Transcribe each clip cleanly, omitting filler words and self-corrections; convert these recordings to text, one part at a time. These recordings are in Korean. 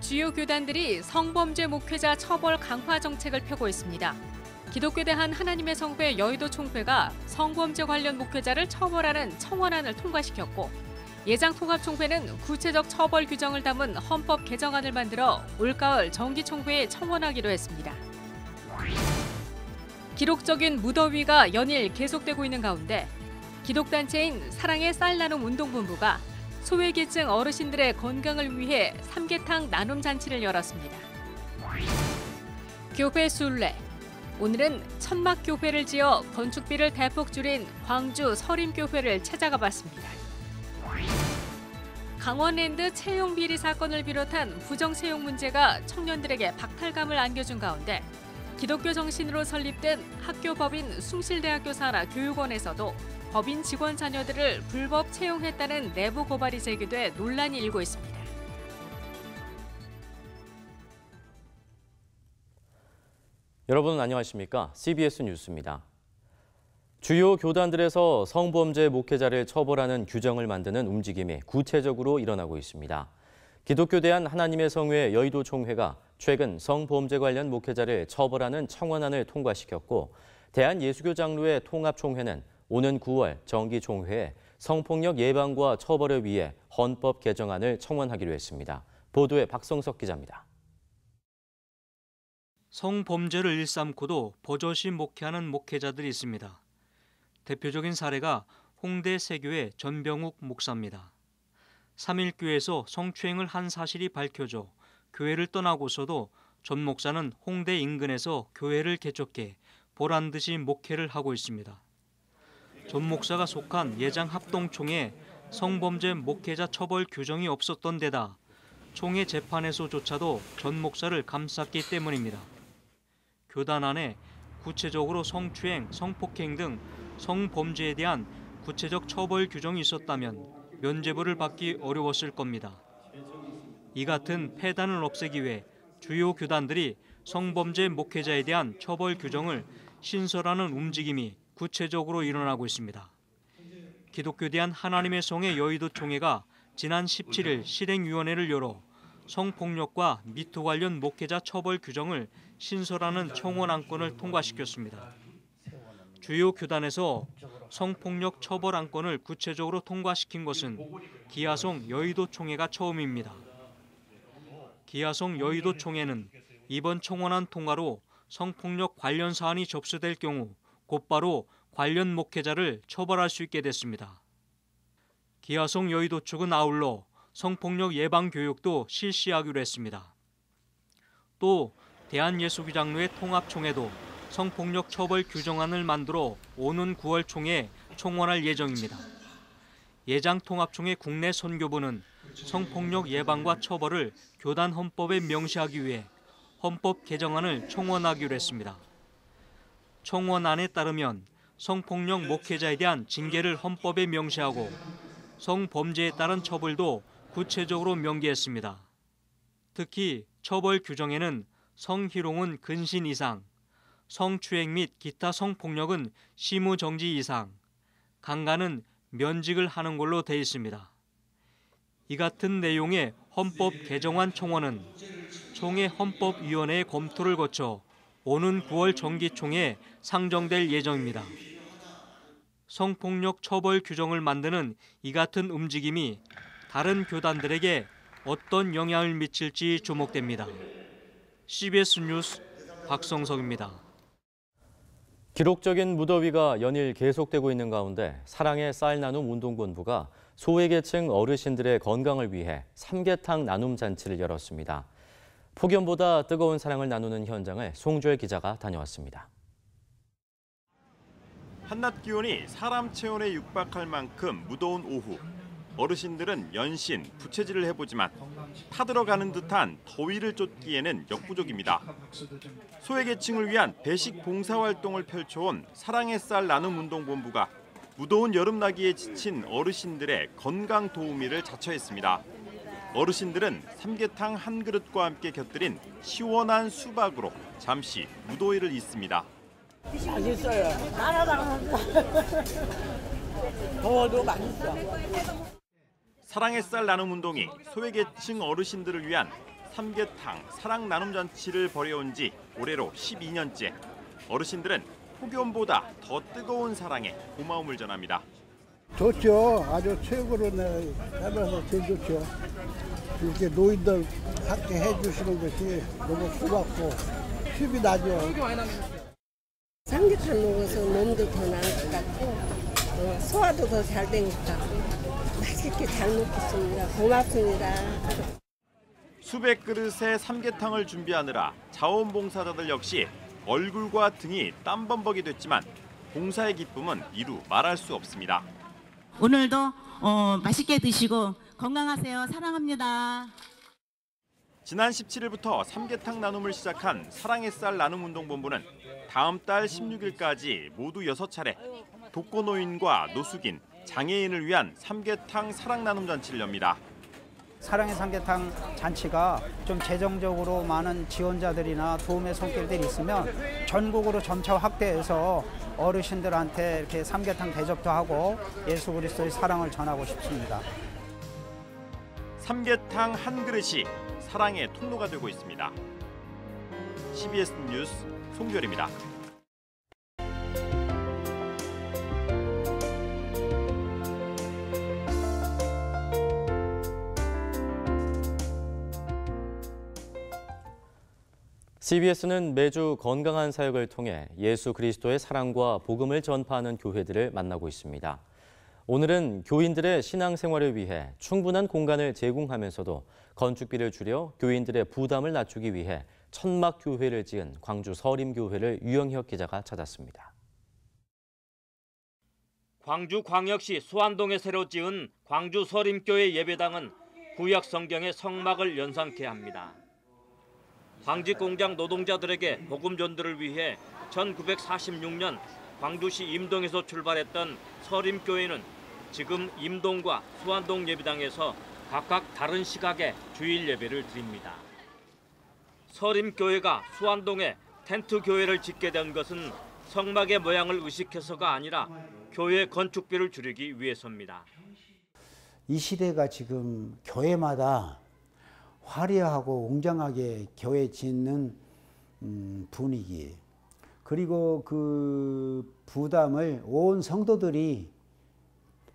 주요 교단들이 성범죄 목회자 처벌 강화 정책을 펴고 있습니다. 기독교 대한 하나님의 성회 여의도 총회가 성범죄 관련 목회자를 처벌하는 청원안을 통과시켰고, 예장통합총회는 구체적 처벌 규정을 담은 헌법 개정안을 만들어 올가을 정기총회에 청원하기로 했습니다. 기록적인 무더위가 연일 계속되고 있는 가운데 기독단체인 사랑의 쌀 나눔 운동본부가 소외계층 어르신들의 건강을 위해 삼계탕 나눔 잔치를 열었습니다. 교회 순례. 오늘은 천막교회를 지어 건축비를 대폭 줄인 광주 서림교회를 찾아가 봤습니다. 강원랜드 채용 비리 사건을 비롯한 부정채용 문제가 청년들에게 박탈감을 안겨준 가운데 기독교 정신으로 설립된 학교법인 숭실대학교 산하 교육원에서도 법인 직원 자녀들을 불법 채용했다는 내부 고발이 제기돼 논란이 일고 있습니다. 여러분 안녕하십니까? CBS 뉴스입니다. 주요 교단들에서 성범죄 목회자를 처벌하는 규정을 만드는 움직임이 구체적으로 일어나고 있습니다. 기독교 대한 하나님의 성회 여의도 총회가 최근 성범죄 관련 목회자를 처벌하는 청원안을 통과시켰고, 대한예수교 장로회 통합총회는 오는 9월 정기총회에 성폭력 예방과 처벌을 위해 헌법 개정안을 청원하기로 했습니다. 보도에 박성석 기자입니다. 성범죄를 일삼고도 버젓이 목회하는 목회자들이 있습니다. 대표적인 사례가 홍대 세교회 전병욱 목사입니다. 3.1교회에서 성추행을 한 사실이 밝혀져 교회를 떠나고서도 전 목사는 홍대 인근에서 교회를 개척해 보란듯이 목회를 하고 있습니다. 전 목사가 속한 예장합동총회에 성범죄 목회자 처벌 규정이 없었던 데다 총회 재판에서조차도 전 목사를 감쌌기 때문입니다. 교단 안에 구체적으로 성추행, 성폭행 등 성범죄에 대한 구체적 처벌 규정이 있었다면 면죄부를 받기 어려웠을 겁니다. 이 같은 폐단을 없애기 위해 주요 교단들이 성범죄 목회자에 대한 처벌 규정을 신설하는 움직임이 구체적으로 일어나고 있습니다. 기독교 대한 하나님의 성회 여의도 총회가 지난 17일 실행위원회를 열어 성폭력과 미투 관련 목회자 처벌 규정을 신설하는 청원 안건을 통과시켰습니다. 주요 교단에서 성폭력 처벌 안건을 구체적으로 통과시킨 것은 기아송 여의도 총회가 처음입니다. 기아송 여의도 총회는 이번 청원안 통과로 성폭력 관련 사안이 접수될 경우 곧바로 관련 목회자를 처벌할 수 있게 됐습니다. 기아송 여의도 측은 아울러 성폭력 예방 교육도 실시하기로 했습니다. 또 대한예수교 장로회 통합총회도 성폭력 처벌 규정안을 만들어 오는 9월 총회에 청원할 예정입니다. 예장통합총회 국내 선교부는 성폭력 예방과 처벌을 교단 헌법에 명시하기 위해 헌법 개정안을 청원하기로 했습니다. 청원안에 따르면 성폭력 목회자에 대한 징계를 헌법에 명시하고 성범죄에 따른 처벌도 구체적으로 명기했습니다. 특히 처벌 규정에는 성희롱은 근신 이상, 성추행 및 기타 성폭력은 심우정지 이상, 강간은 면직을 하는 걸로 돼 있습니다. 이 같은 내용의 헌법 개정안 청원은 총회 헌법위원회의 검토를 거쳐 오는 9월 정기총회에 상정될 예정입니다. 성폭력 처벌 규정을 만드는 이 같은 움직임이 다른 교단들에게 어떤 영향을 미칠지 주목됩니다. CBS 뉴스 박성석입니다. 기록적인 무더위가 연일 계속되고 있는 가운데 사랑의 쌀 나눔 운동본부가 소외계층 어르신들의 건강을 위해 삼계탕 나눔 잔치를 열었습니다. 폭염보다 뜨거운 사랑을 나누는 현장을 송주열 기자가 다녀왔습니다. 한낮 기온이 사람 체온에 육박할 만큼 무더운 오후. 어르신들은 연신, 부채질을 해보지만 타들어가는 듯한 더위를 쫓기에는 역부족입니다. 소외계층을 위한 배식 봉사활동을 펼쳐온 사랑의 쌀 나눔 운동본부가 무더운 여름나기에 지친 어르신들의 건강 도우미를 자처했습니다. 어르신들은 삼계탕 한 그릇과 함께 곁들인 시원한 수박으로 잠시 무더위를 잊습니다. 맛있어요. 하나당 더워도 맛있어. 사랑의 쌀 나눔 운동이 소외계층 어르신들을 위한 삼계탕 사랑 나눔 잔치를 벌여온 지 올해로 12년째. 어르신들은 폭염보다 더 뜨거운 사랑에 고마움을 전합니다. 좋죠. 아주 최고로 해봐서 제일 좋죠. 이렇게 노인들 함께 해주시는 것이 너무 고맙고 힘이 나죠. 삼계탕 먹어서 몸도 더 나을 것 같고 소화도 더 잘 된 것 같고 맛있게 잘 먹겠습니다. 고맙습니다. 수백 그릇의 삼계탕을 준비하느라 자원봉사자들 역시 얼굴과 등이 땀범벅이 됐지만 봉사의 기쁨은 이루 말할 수 없습니다. 오늘도 맛있게 드시고 건강하세요. 사랑합니다. 지난 17일부터 삼계탕 나눔을 시작한 사랑의 쌀 나눔운동본부는 다음 달 16일까지 모두 6차례 독거노인과 노숙인, 장애인을 위한 삼계탕 사랑 나눔 잔치를 엽니다. 사랑의 삼계탕 잔치가 좀 재정적으로 많은 지원자들이나 도움의 손길들이 있으면 전국으로 점차 확대해서 어르신들한테 이렇게 삼계탕 대접도 하고 예수 그리스도의 사랑을 전하고 싶습니다. 삼계탕 한 그릇이 사랑의 통로가 되고 있습니다. CBS 뉴스 송별입니다. CBS는 매주 건강한 사역을 통해 예수 그리스도의 사랑과 복음을 전파하는 교회들을 만나고 있습니다. 오늘은 교인들의 신앙생활을 위해 충분한 공간을 제공하면서도 건축비를 줄여 교인들의 부담을 낮추기 위해 천막교회를 지은 광주 서림교회를 유영혁 기자가 찾았습니다. 광주광역시 수안동에 새로 지은 광주 서림교회 예배당은 구약 성경의 성막을 연상케 합니다. 방직공장 노동자들에게 복음 전도를 위해 1946년 광주시 임동에서 출발했던 서림교회는 지금 임동과 수안동 예배당에서 각각 다른 시각의 주일 예배를 드립니다. 서림교회가 수안동에 텐트 교회를 짓게 된 것은 성막의 모양을 의식해서가 아니라 교회 건축비를 줄이기 위해서입니다. 이 시대가 지금 교회마다 화려하고 웅장하게 교회 짓는 분위기, 그리고 그 부담을 온 성도들이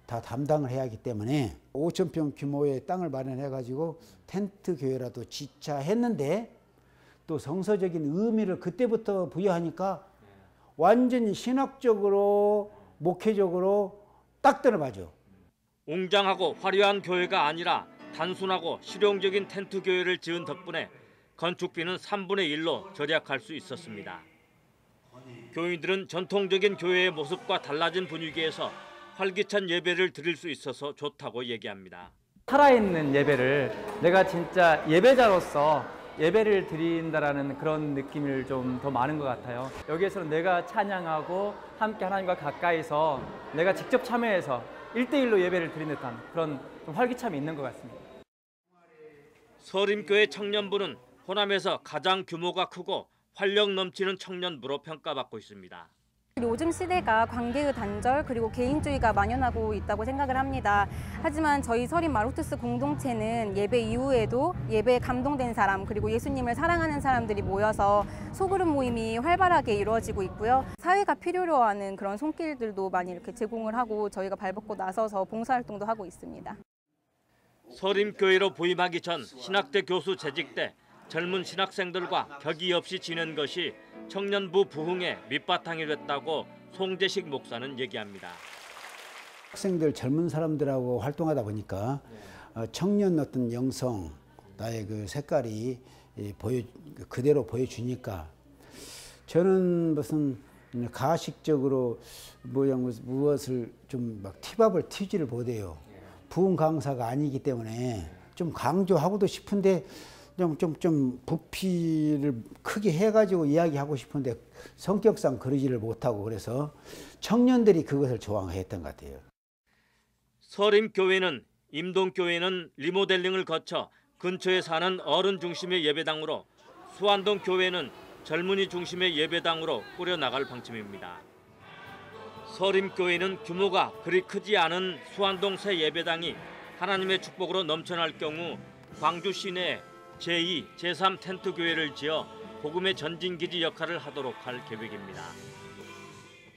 다 담당을 해야 하기 때문에 5,000평 규모의 땅을 마련해가지고 텐트 교회라도 짓자 했는데 또 성서적인 의미를 그때부터 부여하니까 완전히 신학적으로 목회적으로 딱 들어맞아. 웅장하고 화려한 교회가 아니라 단순하고 실용적인 텐트 교회를 지은 덕분에 건축비는 3분의 1로 절약할 수 있었습니다. 교인들은 전통적인 교회의 모습과 달라진 분위기에서 활기찬 예배를 드릴 수 있어서 좋다고 얘기합니다. 살아있는 예배를 내가 진짜 예배자로서 예배를 드린다라는 그런 느낌이 좀 더 많은 것 같아요. 여기에서는 내가 찬양하고 함께 하나님과 가까이서 내가 직접 참여해서 1대1로 예배를 드리는 듯한 그런 좀 활기참이 있는 것 같습니다. 서림교회 청년부는 호남에서 가장 규모가 크고 활력 넘치는 청년부로 평가받고 있습니다. 요즘 시대가 관계의 단절 그리고 개인주의가 만연하고 있다고 생각을 합니다. 하지만 저희 서림 마루트스 공동체는 예배 이후에도 예배에 감동된 사람 그리고 예수님을 사랑하는 사람들이 모여서 소그룹 모임이 활발하게 이루어지고 있고요. 사회가 필요로 하는 그런 손길들도 많이 이렇게 제공을 하고 저희가 발벗고 나서서 봉사활동도 하고 있습니다. 서림교회로 부임하기 전 신학대 교수 재직 때 젊은 신학생들과 격이 없이 지낸 것이 청년부 부흥의 밑바탕이 됐다고 송재식 목사는 얘기합니다. 학생들 젊은 사람들하고 활동하다 보니까 청년 어떤 영성, 나의 그 색깔이 그대로 보여주니까 저는 무슨 가식적으로 무엇을 좀 막 팁업을 튀지를 못해요. 부흥 강사가 아니기 때문에 좀 강조하고도 싶은데 좀 부피를 크게 해가지고 이야기하고 싶은데 성격상 그러지를 못하고 그래서 청년들이 그것을 좋아했던 것 같아요. 서림교회는 임동교회는 리모델링을 거쳐 근처에 사는 어른 중심의 예배당으로 수안동 교회는 젊은이 중심의 예배당으로 꾸려나갈 방침입니다. 서림교회는 규모가 그리 크지 않은 수안동 새 예배당이 하나님의 축복으로 넘쳐날 경우 광주 시내에 제2, 제3 텐트 교회를 지어 복음의 전진기지 역할을 하도록 할 계획입니다.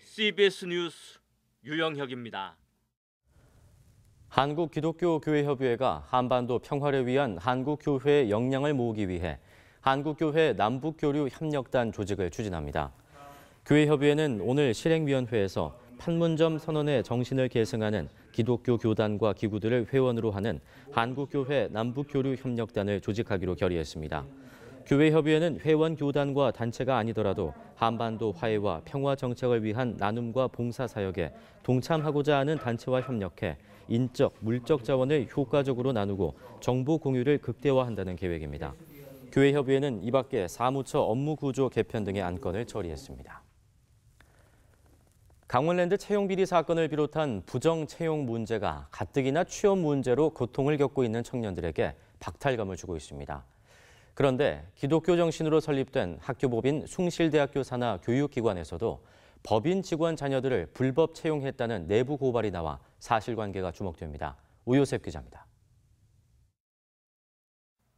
CBS 뉴스 유영혁입니다. 한국기독교교회협의회가 한반도 평화를 위한 한국교회의 역량을 모으기 위해 한국교회 남북교류협력단 조직을 추진합니다. 교회협의회는 오늘 실행위원회에서 판문점 선언의 정신을 계승하는 기독교 교단과 기구들을 회원으로 하는 한국교회 남북교류협력단을 조직하기로 결의했습니다. 교회협의회는 회원 교단과 단체가 아니더라도 한반도 화해와 평화 정책을 위한 나눔과 봉사 사역에 동참하고자 하는 단체와 협력해 인적, 물적 자원을 효과적으로 나누고 정보 공유를 극대화한다는 계획입니다. 교회협의회는 이 밖에 사무처 업무 구조 개편 등의 안건을 처리했습니다. 강원랜드 채용비리 사건을 비롯한 부정 채용 문제가 가뜩이나 취업 문제로 고통을 겪고 있는 청년들에게 박탈감을 주고 있습니다. 그런데 기독교 정신으로 설립된 학교법인 숭실대학교 산하 교육기관에서도 법인 직원 자녀들을 불법 채용했다는 내부 고발이 나와 사실관계가 주목됩니다. 오요셉 기자입니다.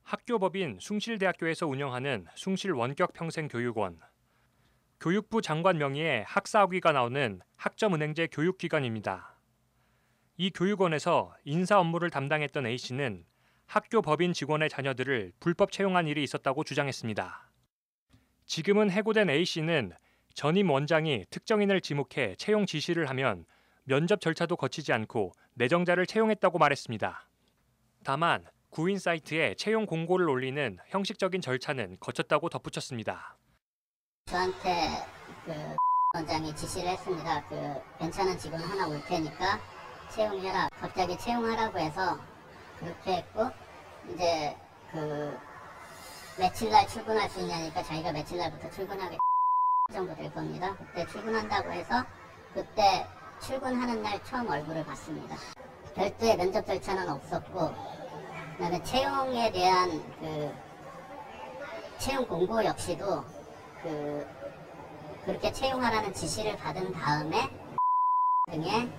학교법인 숭실대학교에서 운영하는 숭실원격평생교육원. 교육부 장관 명의의 학사학위가 나오는 학점은행제 교육기관입니다. 이 교육원에서 인사 업무를 담당했던 A씨는 학교 법인 직원의 자녀들을 불법 채용한 일이 있었다고 주장했습니다. 지금은 해고된 A씨는 전임 원장이 특정인을 지목해 채용 지시를 하면 면접 절차도 거치지 않고 내정자를 채용했다고 말했습니다. 다만 구인 사이트에 채용 공고를 올리는 형식적인 절차는 거쳤다고 덧붙였습니다. 저한테 원장이 지시를 했습니다. 괜찮은 직원 하나 올 테니까 채용해라. 갑자기 채용하라고 해서 그렇게 했고, 이제 며칠 날 출근할 수 있냐니까 자기가 며칠 날부터 출근하게 정도 될 겁니다. 그때 출근한다고 해서 그때 출근하는 날 처음 얼굴을 봤습니다. 별도의 면접 절차는 없었고, 그다음에 채용에 대한 채용 공고 역시도 그렇게 채용하라는 지시를 받은 다음에 등에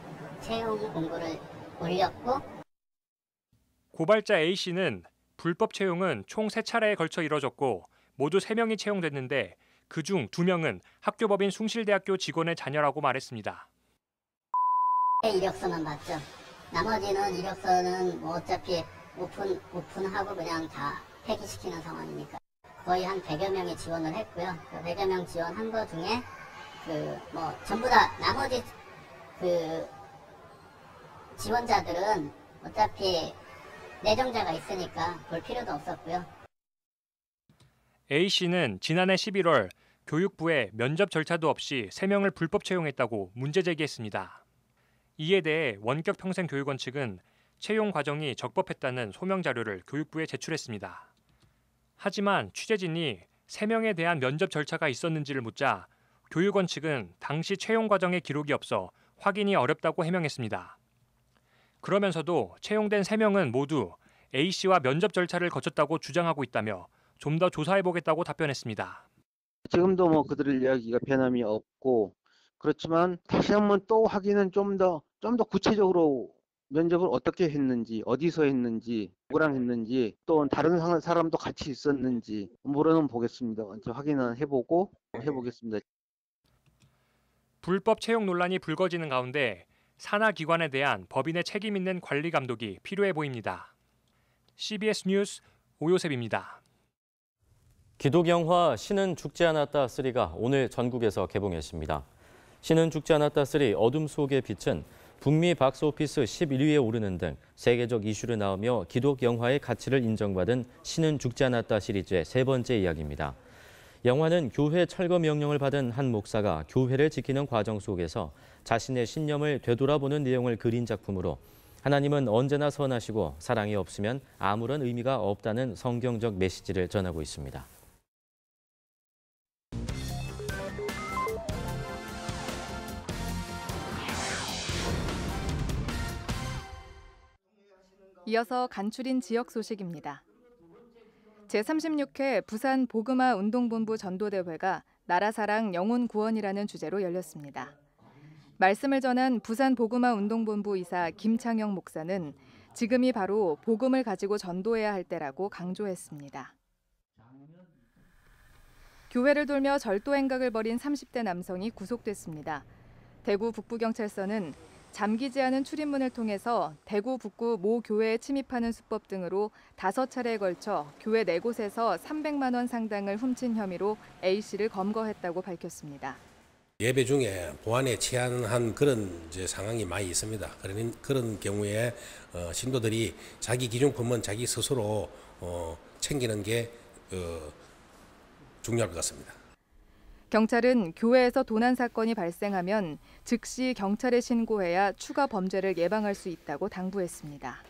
채용 공고를 올렸고, 고발자 A씨는 불법 채용은 총 3차례에 걸쳐 이뤄졌고 모두 3명이 채용됐는데 그중 2명은 학교법인 숭실대학교 직원의 자녀라고 말했습니다. 이력서만 봤죠. 나머지는 이력서는 뭐 어차피 오픈하고 그냥 다 폐기시키는 상황이니까 거의 한 100여 명이 지원을 했고요. 100여 명 지원한 거 중에 전부 다 나머지 지원자들은 어차피 내정자가 있으니까 볼 필요도 없었고요. A씨는 지난해 11월 교육부에 면접 절차도 없이 3명을 불법 채용했다고 문제 제기했습니다. 이에 대해 원격평생교육원 측은 채용 과정이 적법했다는 소명 자료를 교육부에 제출했습니다. 하지만 취재진이 3명에 대한 면접 절차가 있었는지를 묻자 교육원 측은 당시 채용 과정에 기록이 없어 확인이 어렵다고 해명했습니다. 그러면서도 채용된 3명은 모두 A씨와 면접 절차를 거쳤다고 주장하고 있다며 좀 더 조사해보겠다고 답변했습니다. 지금도 그들의 이야기가 변함이 없고, 그렇지만 다시 한번 또 확인은 좀 더 구체적으로 면접을 어떻게 했는지, 어디서 했는지, 누구랑 했는지, 또 다른 사람도 같이 있었는지 물어는 보겠습니다. 확인은 해보겠습니다. 불법 채용 논란이 불거지는 가운데 산하 기관에 대한 법인의 책임 있는 관리 감독이 필요해 보입니다. CBS 뉴스 오요셉입니다. 기독 영화 신은 죽지 않았다 3가 오늘 전국에서 개봉했습니다. 신은 죽지 않았다 3 어둠 속의 빛은 북미 박스오피스 11위에 오르는 등 세계적 이슈를 낳으며 기독 영화의 가치를 인정받은 신은 죽지 않았다 시리즈의 3번째 이야기입니다. 영화는 교회 철거 명령을 받은 한 목사가 교회를 지키는 과정 속에서 자신의 신념을 되돌아보는 내용을 그린 작품으로 하나님은 언제나 선하시고 사랑이 없으면 아무런 의미가 없다는 성경적 메시지를 전하고 있습니다. 이어서 간추린 지역 소식입니다. 제36회 부산 복음화 운동본부 전도대회가 나라사랑 영혼구원이라는 주제로 열렸습니다. 말씀을 전한 부산 복음화 운동본부 이사 김창영 목사는 지금이 바로 복음을 가지고 전도해야 할 때라고 강조했습니다. 교회를 돌며 절도 행각을 벌인 30대 남성이 구속됐습니다. 대구 북부경찰서는 잠기지 않은 출입문을 통해서 대구 북구 모 교회에 침입하는 수법 등으로 5차례에 걸쳐 교회 4곳에서 300만 원 상당을 훔친 혐의로 A씨를 검거했다고 밝혔습니다. 예배 중에 보안에 치안한 그런 상황이 많이 있습니다. 그런 경우에 신도들이 자기 기중품은 자기 스스로 챙기는 게 중요할 것 같습니다. 경찰은 교회에서 도난 사건이 발생하면 즉시 경찰에 신고해야 추가 범죄를 예방할 수 있다고 당부했습니다.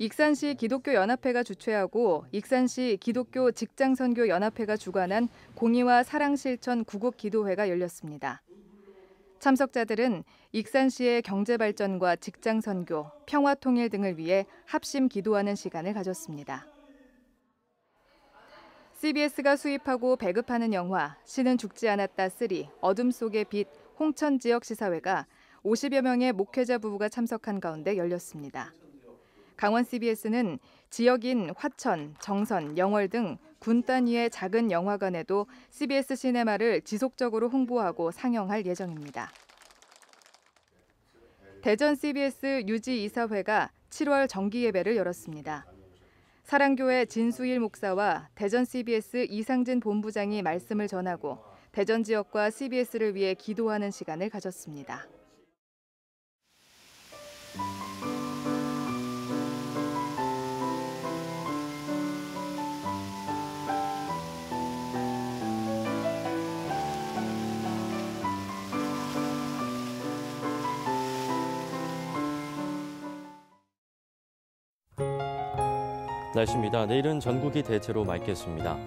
익산시 기독교연합회가 주최하고 익산시 기독교 직장선교연합회가 주관한 공의와 사랑실천 구국기도회가 열렸습니다. 참석자들은 익산시의 경제발전과 직장선교, 평화통일 등을 위해 합심 기도하는 시간을 가졌습니다. CBS가 수입하고 배급하는 영화 신은 죽지 않았다 3 어둠 속의 빛 홍천 지역 시사회가 50여 명의 목회자 부부가 참석한 가운데 열렸습니다. 강원 CBS는 지역인 화천, 정선, 영월 등 군 단위의 작은 영화관에도 CBS 시네마를 지속적으로 홍보하고 상영할 예정입니다. 대전 CBS 유지 이사회가 7월 정기 예배를 열었습니다. 사랑교회 진수일 목사와 대전 CBS 이상진 본부장이 말씀을 전하고 대전 지역과 CBS를 위해 기도하는 시간을 가졌습니다. 날씨입니다. 내일은 전국이 대체로 맑겠습니다.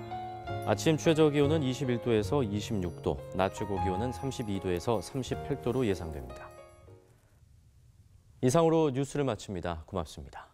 아침 최저 기온은 21도에서 26도, 낮 최고 기온은 32도에서 38도로 예상됩니다. 이상으로 뉴스를 마칩니다. 고맙습니다.